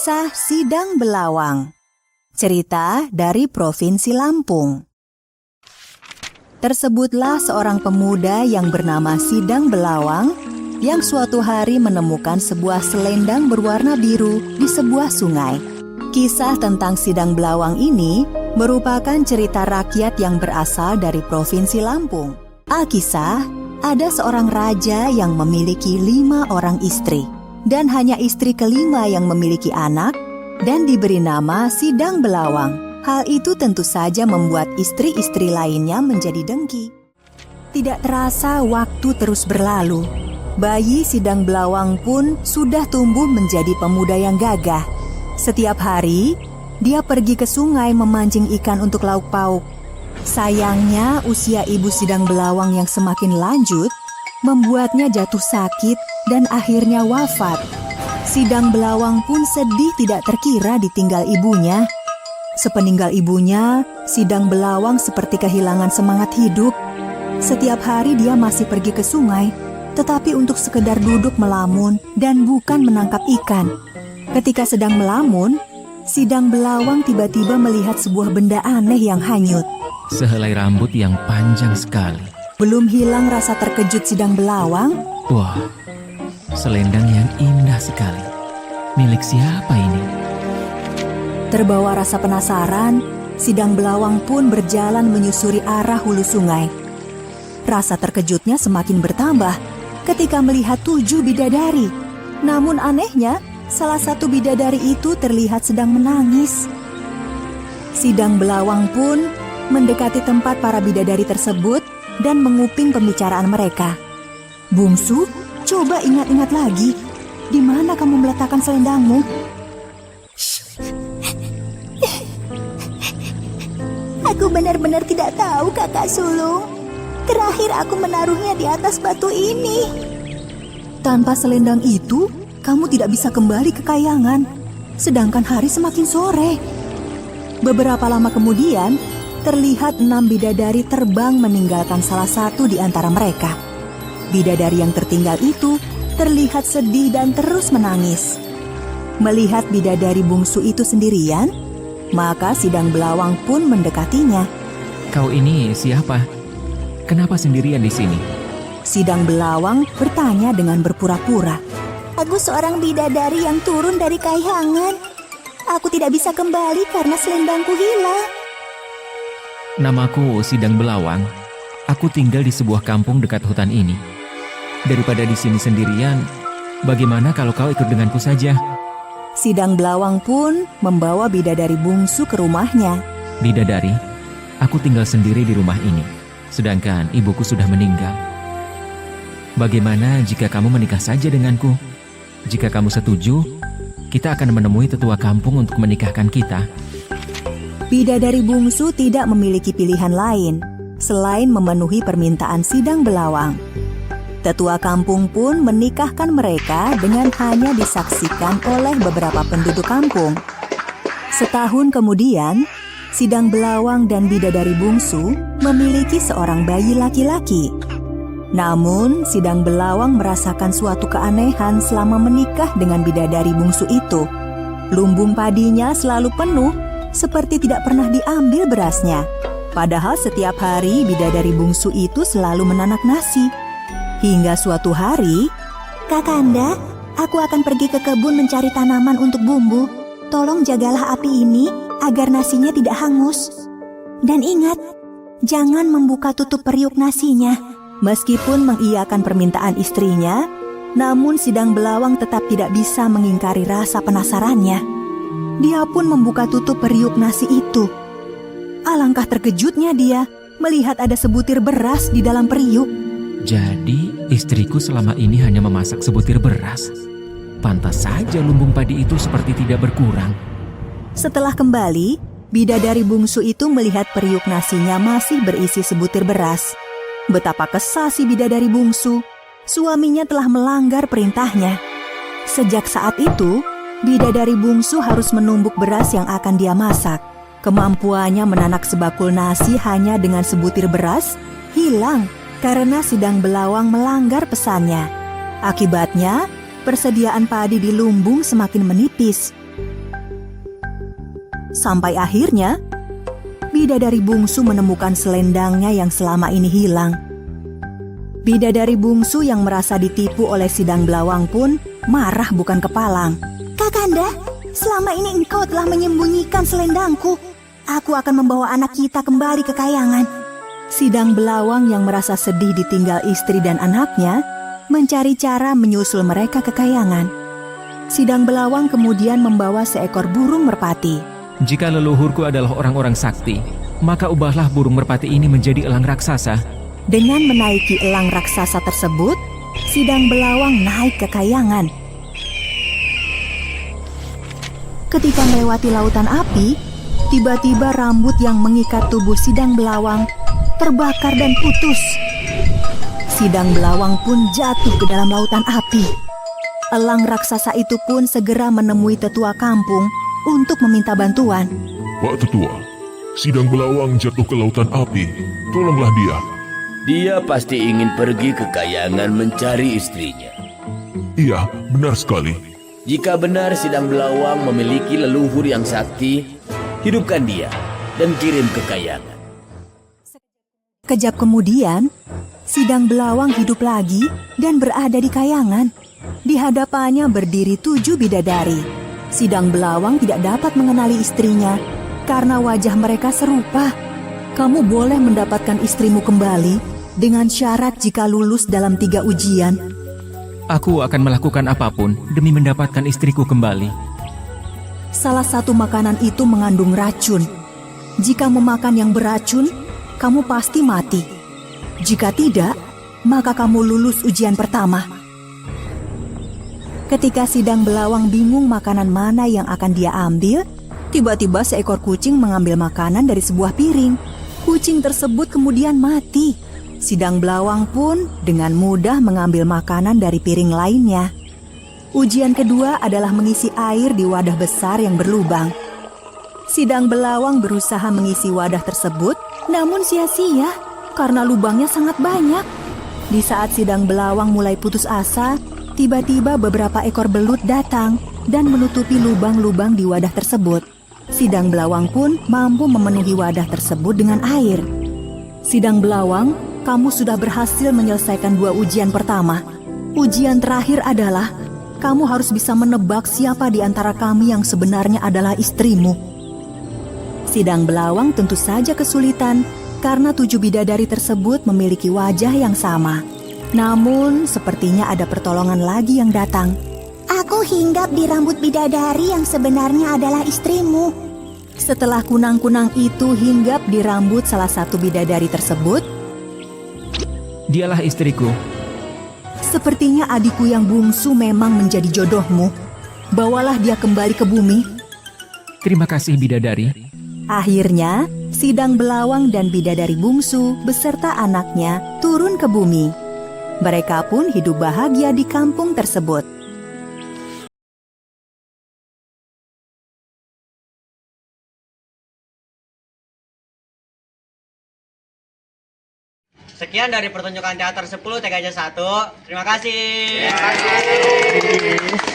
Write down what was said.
Kisah Sidang Belawang. Cerita dari Provinsi Lampung. Tersebutlah seorang pemuda yang bernama Sidang Belawang yang suatu hari menemukan sebuah selendang berwarna biru di sebuah sungai. Kisah tentang Sidang Belawang ini merupakan cerita rakyat yang berasal dari Provinsi Lampung. Alkisah, ada seorang raja yang memiliki 5 orang istri. Dan hanya istri kelima yang memiliki anak dan diberi nama Sidang Belawang. Hal itu tentu saja membuat istri-istri lainnya menjadi dengki. Tidak terasa waktu terus berlalu. Bayi Sidang Belawang pun sudah tumbuh menjadi pemuda yang gagah. Setiap hari, dia pergi ke sungai memancing ikan untuk lauk pauk. Sayangnya usia ibu Sidang Belawang yang semakin lanjut membuatnya jatuh sakit dan akhirnya wafat. Sidang Belawang pun sedih tidak terkira ditinggal ibunya. Sepeninggal ibunya, Sidang Belawang seperti kehilangan semangat hidup. Setiap hari dia masih pergi ke sungai, tetapi untuk sekedar duduk melamun dan bukan menangkap ikan. Ketika sedang melamun, Sidang Belawang tiba-tiba melihat sebuah benda aneh yang hanyut. Sehelai rambut yang panjang sekali. Belum hilang rasa terkejut Sidang Belawang. Wah, selendang yang indah sekali. Milik siapa ini? Terbawa rasa penasaran, Sidang Belawang pun berjalan menyusuri arah hulu sungai. Rasa terkejutnya semakin bertambah ketika melihat 7 bidadari. Namun anehnya, salah satu bidadari itu terlihat sedang menangis. Sidang Belawang pun mendekati tempat para bidadari tersebut dan menguping pembicaraan mereka. "Bungsu, coba ingat-ingat lagi. Di mana kamu meletakkan selendangmu?" Aku benar-benar tidak tahu, Kakak Sulung. Terakhir aku menaruhnya di atas batu ini. Tanpa selendang itu, kamu tidak bisa kembali ke kayangan. Sedangkan hari semakin sore. Beberapa lama kemudian, terlihat 6 bidadari terbang meninggalkan salah satu di antara mereka. Bidadari yang tertinggal itu terlihat sedih dan terus menangis. Melihat bidadari bungsu itu sendirian, maka Sidang Belawang pun mendekatinya. Kau ini siapa? Kenapa sendirian di sini? Sidang Belawang bertanya dengan berpura-pura. Aku seorang bidadari yang turun dari kayangan. Aku tidak bisa kembali karena selendangku hilang. Namaku Sidang Belawang. Aku tinggal di sebuah kampung dekat hutan ini. Daripada di sini sendirian, bagaimana kalau kau ikut denganku saja? Sidang Belawang pun membawa bidadari bungsu ke rumahnya. Bidadari, aku tinggal sendiri di rumah ini, sedangkan ibuku sudah meninggal. Bagaimana jika kamu menikah saja denganku? Jika kamu setuju, kita akan menemui tetua kampung untuk menikahkan kita. Bidadari bungsu tidak memiliki pilihan lain selain memenuhi permintaan Sidang Belawang. Tetua kampung pun menikahkan mereka dengan hanya disaksikan oleh beberapa penduduk kampung. Setahun kemudian, Sidang Belawang dan bidadari bungsu memiliki seorang bayi laki-laki. Namun, Sidang Belawang merasakan suatu keanehan selama menikah dengan bidadari bungsu itu. Lumbung padinya selalu penuh, seperti tidak pernah diambil berasnya. Padahal setiap hari bidadari bungsu itu selalu menanak nasi. Hingga suatu hari, Kakanda, aku akan pergi ke kebun mencari tanaman untuk bumbu. Tolong jagalah api ini agar nasinya tidak hangus. Dan ingat, jangan membuka tutup periuk nasinya. Meskipun mengiyakan permintaan istrinya, namun Sidang Belawang tetap tidak bisa mengingkari rasa penasarannya. Dia pun membuka tutup periuk nasi itu. Alangkah terkejutnya dia melihat ada sebutir beras di dalam periuk. Jadi, istriku selama ini hanya memasak sebutir beras. Pantas saja lumbung padi itu seperti tidak berkurang. Setelah kembali, bidadari bungsu itu melihat periuk nasinya masih berisi sebutir beras. Betapa kesal si bidadari bungsu. Suaminya telah melanggar perintahnya. Sejak saat itu, bidadari bungsu harus menumbuk beras yang akan dia masak. Kemampuannya menanak sebakul nasi hanya dengan sebutir beras hilang karena Sidang Belawang melanggar pesannya. Akibatnya, persediaan padi di lumbung semakin menipis. Sampai akhirnya, bidadari bungsu menemukan selendangnya yang selama ini hilang. Bidadari bungsu yang merasa ditipu oleh Sidang Belawang pun marah bukan kepalang. Kakanda, selama ini engkau telah menyembunyikan selendangku. Aku akan membawa anak kita kembali ke kayangan. Sidang Belawang yang merasa sedih ditinggal istri dan anaknya, mencari cara menyusul mereka ke kayangan. Sidang Belawang kemudian membawa seekor burung merpati. Jika leluhurku adalah orang-orang sakti, maka ubahlah burung merpati ini menjadi elang raksasa. Dengan menaiki elang raksasa tersebut, Sidang Belawang naik ke kayangan. Ketika melewati lautan api, tiba-tiba rambut yang mengikat tubuh Sidang Belawang terbakar dan putus. Sidang Belawang pun jatuh ke dalam lautan api. Elang raksasa itu pun segera menemui tetua kampung untuk meminta bantuan. Pak Tetua, Sidang Belawang jatuh ke lautan api. Tolonglah dia. Dia pasti ingin pergi ke kayangan mencari istrinya. Iya, benar sekali. Jika benar Sidang Belawang memiliki leluhur yang sakti, hidupkan dia dan kirim ke kayangan. Kejap kemudian, Sidang Belawang hidup lagi dan berada di kayangan. Di hadapannya berdiri 7 bidadari. Sidang Belawang tidak dapat mengenali istrinya karena wajah mereka serupa. Kamu boleh mendapatkan istrimu kembali dengan syarat jika lulus dalam 3 ujian. Aku akan melakukan apapun demi mendapatkan istriku kembali. Salah satu makanan itu mengandung racun. Jika memakan yang beracun, kamu pasti mati. Jika tidak, maka kamu lulus ujian pertama. Ketika Sidang Belawang bingung makanan mana yang akan dia ambil, tiba-tiba seekor kucing mengambil makanan dari sebuah piring. Kucing tersebut kemudian mati. Sidang Belawang pun dengan mudah mengambil makanan dari piring lainnya. Ujian kedua adalah mengisi air di wadah besar yang berlubang. Sidang Belawang berusaha mengisi wadah tersebut, namun sia-sia karena lubangnya sangat banyak. Di saat Sidang Belawang mulai putus asa, tiba-tiba beberapa ekor belut datang dan menutupi lubang-lubang di wadah tersebut. Sidang Belawang pun mampu memenuhi wadah tersebut dengan air. Sidang Belawang, kamu sudah berhasil menyelesaikan 2 ujian pertama. Ujian terakhir adalah kamu harus bisa menebak siapa di antara kami yang sebenarnya adalah istrimu. Sidang Belawang tentu saja kesulitan karena 7 bidadari tersebut memiliki wajah yang sama. Namun sepertinya ada pertolongan lagi yang datang. Aku hinggap di rambut bidadari yang sebenarnya adalah istrimu. Setelah kunang-kunang itu hinggap di rambut salah satu bidadari tersebut, Dialah istriku. sepertinya adikku yang bungsu memang menjadi jodohmu. Bawalah dia kembali ke bumi. Terima kasih bidadari. Akhirnya, Sidang Belawang dan bidadari bungsu beserta anaknya turun ke bumi. Mereka pun hidup bahagia di kampung tersebut. Sekian dari pertunjukan teater 10 Tegaja 1. Terima kasih. Terima kasih.